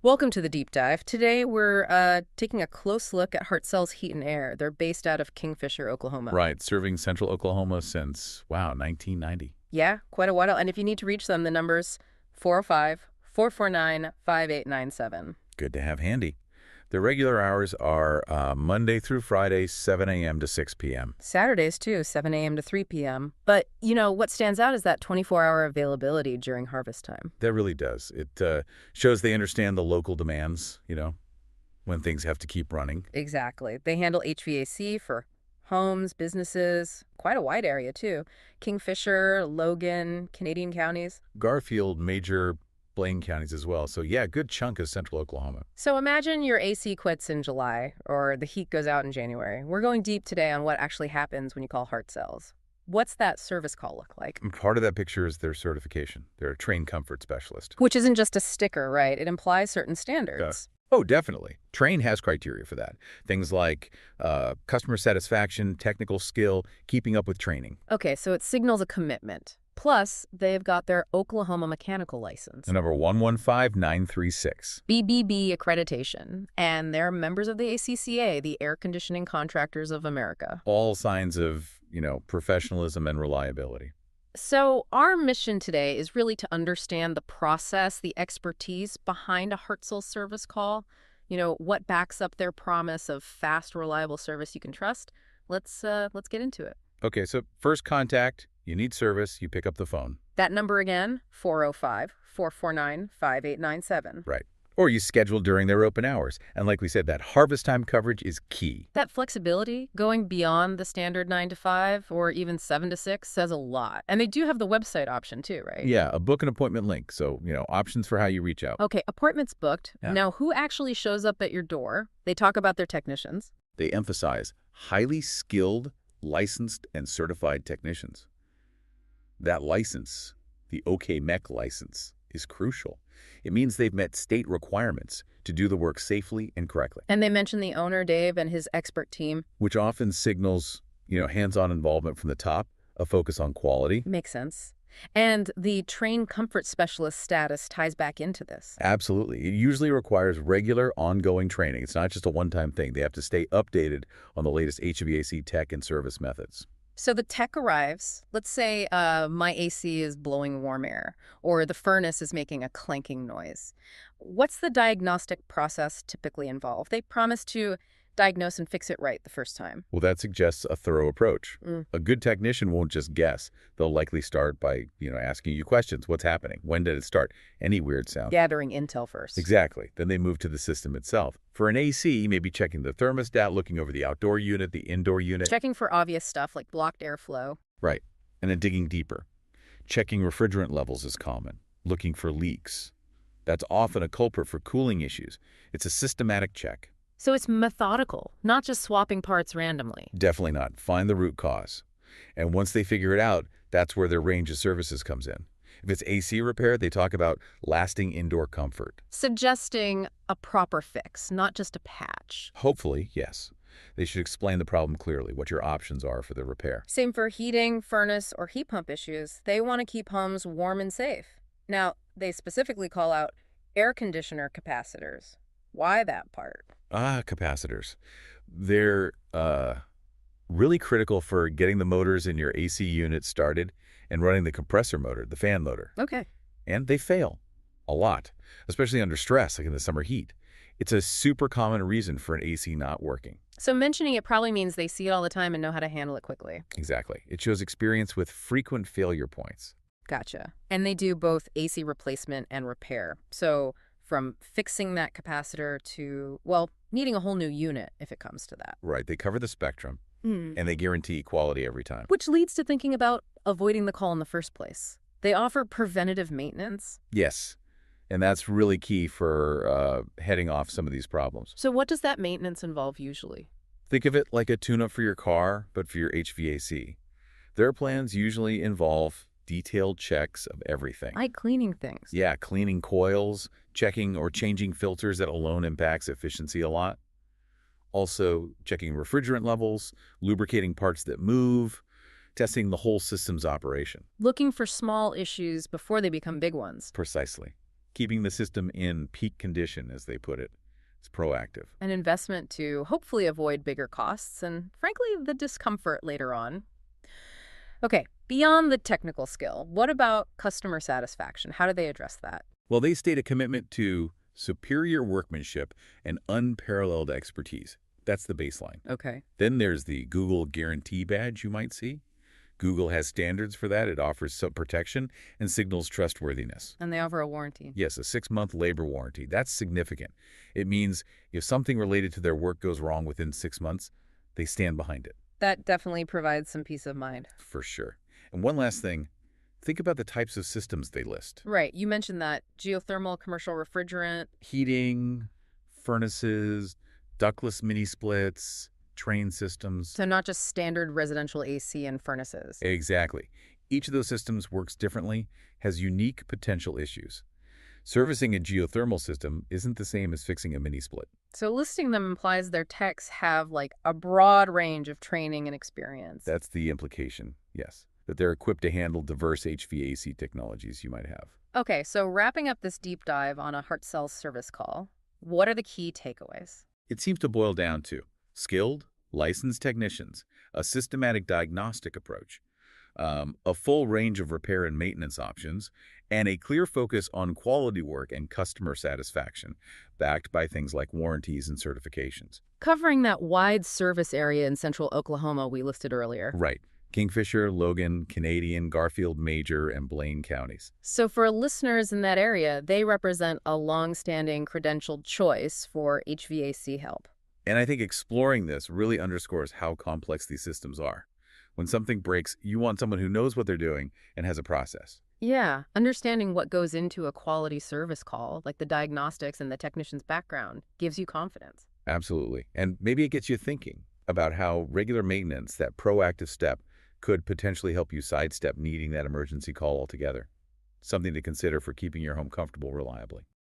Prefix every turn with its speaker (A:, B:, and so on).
A: Welcome to the deep dive. Today we're taking a close look at Hartzell's Heat and Air. They're based out of Kingfisher, Oklahoma.
B: Right, serving central Oklahoma since, wow, 1990.
A: Yeah, quite a while. And if you need to reach them, the number's 405-449-5897.
B: Good to have handy. Their regular hours are Monday through Friday, 7 a.m. to 6 p.m.
A: Saturdays, too, 7 a.m. to 3 p.m. But, what stands out is that 24-hour availability during harvest time.
B: That really does. It shows they understand the local demands, when things have to keep running.
A: Exactly. They handle HVAC for homes, businesses, quite a wide area, too. Kingfisher, Logan, Canadian counties.
B: Garfield, major Blaine counties as well. So, yeah, good chunk of central Oklahoma.
A: So imagine your AC quits in July or the heat goes out in January. We're going deep today on what actually happens when you call Hartzells. What's that service call look like?
B: And part of that picture is their certification. They're a trained comfort specialist.
A: Which isn't just a sticker, right? It implies certain standards.
B: Oh, definitely. Train has criteria for that. Things like customer satisfaction, technical skill, keeping up with training.
A: Okay, so it signals a commitment. Plus, they've got their Oklahoma mechanical license.
B: The number 115936.
A: BBB accreditation. And they're members of the ACCA, the Air Conditioning Contractors of America.
B: All signs of, professionalism and reliability.
A: So our mission today is really to understand the process, the expertise behind a Hartzell service call. What backs up their promise of fast, reliable service you can trust. Let's get into it.
B: Okay, so first contact, you need service, you pick up the phone.
A: That number again, 405-449-5897.
B: Right. Or you schedule during their open hours. And like we said, that harvest time coverage is key.
A: That flexibility, going beyond the standard 9 to 5 or even 7 to 6, says a lot. And they do have the website option too, right?
B: Yeah, a book an appointment link. So, options for how you reach out.
A: Okay, appointments booked.
B: Yeah.
A: Now, who actually shows up at your door? They talk about their technicians.
B: They emphasize highly skilled, licensed, and certified technicians. That license, the OKMEC license, is crucial. It means they've met state requirements to do the work safely and correctly.
A: And they mention the owner, Dave, and his expert team.
B: Which often signals, hands-on involvement from the top, a focus on quality.
A: Makes sense. And the trained comfort specialist status ties back into this.
B: Absolutely. It usually requires regular, ongoing training. It's not just a one-time thing. They have to stay updated on the latest HVAC tech and service methods.
A: So the tech arrives. Let's say my AC is blowing warm air or the furnace is making a clanking noise. What's the diagnostic process typically involved? They promise to diagnose and fix it right the first time.
B: Well, that suggests a thorough approach. A good technician won't just guess. They'll likely start by, asking you questions. What's happening? When did it start? Any weird sound?
A: Gathering intel first.
B: Exactly. Then they move to the system itself. For an AC, maybe checking the thermostat, looking over the outdoor unit, the indoor unit.
A: Checking for obvious stuff like blocked airflow.
B: Right. And then digging deeper. Checking refrigerant levels is common. Looking for leaks. That's often a culprit for cooling issues. It's a systematic check.
A: So it's methodical, not just swapping parts randomly.
B: Definitely not. Find the root cause. And once they figure it out, that's where their range of services comes in. If it's AC repair, they talk about lasting indoor comfort.
A: Suggesting a proper fix, not just a patch.
B: Hopefully, yes. They should explain the problem clearly, what your options are for the repair.
A: Same for heating, furnace, or heat pump issues. They want to keep homes warm and safe. Now, they specifically call out air conditioner capacitors. Why that part?
B: Capacitors. They're really critical for getting the motors in your AC unit started and running the compressor motor, the fan motor.
A: Okay.
B: And they fail a lot, especially under stress, like in the summer heat. It's a super common reason for an AC not working.
A: So mentioning it probably means they see it all the time and know how to handle it quickly.
B: Exactly. It shows experience with frequent failure points.
A: Gotcha. And they do both AC replacement and repair. So from fixing that capacitor to, needing a whole new unit if it comes to that.
B: Right. They cover the spectrum, and they guarantee quality every time.
A: Which leads to thinking about avoiding the call in the first place. They offer preventative maintenance.
B: Yes. And that's really key for heading off some of these problems.
A: So what does that maintenance involve usually?
B: Think of it like a tune-up for your car, but for your HVAC. Their plans usually involve detailed checks of everything.
A: Like cleaning things.
B: Yeah, cleaning coils, checking or changing filters that alone impacts efficiency a lot. Also, checking refrigerant levels, lubricating parts that move, testing the whole system's operation.
A: Looking for small issues before they become big ones.
B: Precisely. keeping the system in peak condition, as they put it. It's proactive.
A: An investment to hopefully avoid bigger costs and, frankly, the discomfort later on. Okay, beyond the technical skill, what about customer satisfaction? How do they address that?
B: Well, they state a commitment to superior workmanship and unparalleled expertise. That's the baseline.
A: Okay.
B: Then there's the Google Guarantee badge you might see. Google has standards for that. It offers some protection and signals trustworthiness.
A: And they offer a warranty.
B: Yes, a 6-month labor warranty. That's significant. It means if something related to their work goes wrong within 6 months, they stand behind it.
A: That definitely provides some peace of mind.
B: For sure. And one last thing, think about the types of systems they list.
A: Right. You mentioned that geothermal commercial refrigerant.
B: Heating, furnaces, ductless mini-splits, train systems.
A: So not just standard residential AC and furnaces.
B: Exactly. Each of those systems works differently, has unique potential issues. Servicing a geothermal system isn't the same as fixing a mini-split.
A: So listing them implies their techs have like a broad range of training and experience.
B: That's the implication, yes. That they're equipped to handle diverse HVAC technologies you might have.
A: Okay, so wrapping up this deep dive on a Hartzell service call, what are the key takeaways?
B: It seems to boil down to skilled, licensed technicians, a systematic diagnostic approach, a full range of repair and maintenance options, and a clear focus on quality work and customer satisfaction, backed by things like warranties and certifications.
A: Covering that wide service area in central Oklahoma we listed earlier.
B: Right. Kingfisher, Logan, Canadian, Garfield, Major, and Blaine counties.
A: So for listeners in that area, they represent a long-standing credentialed choice for HVAC help.
B: And I think exploring this really underscores how complex these systems are. When something breaks, you want someone who knows what they're doing and has a process.
A: Yeah, understanding what goes into a quality service call, like the diagnostics and the technician's background, gives you confidence.
B: Absolutely. And maybe it gets you thinking about how regular maintenance, that proactive step, could potentially help you sidestep needing that emergency call altogether. Something to consider for keeping your home comfortable reliably.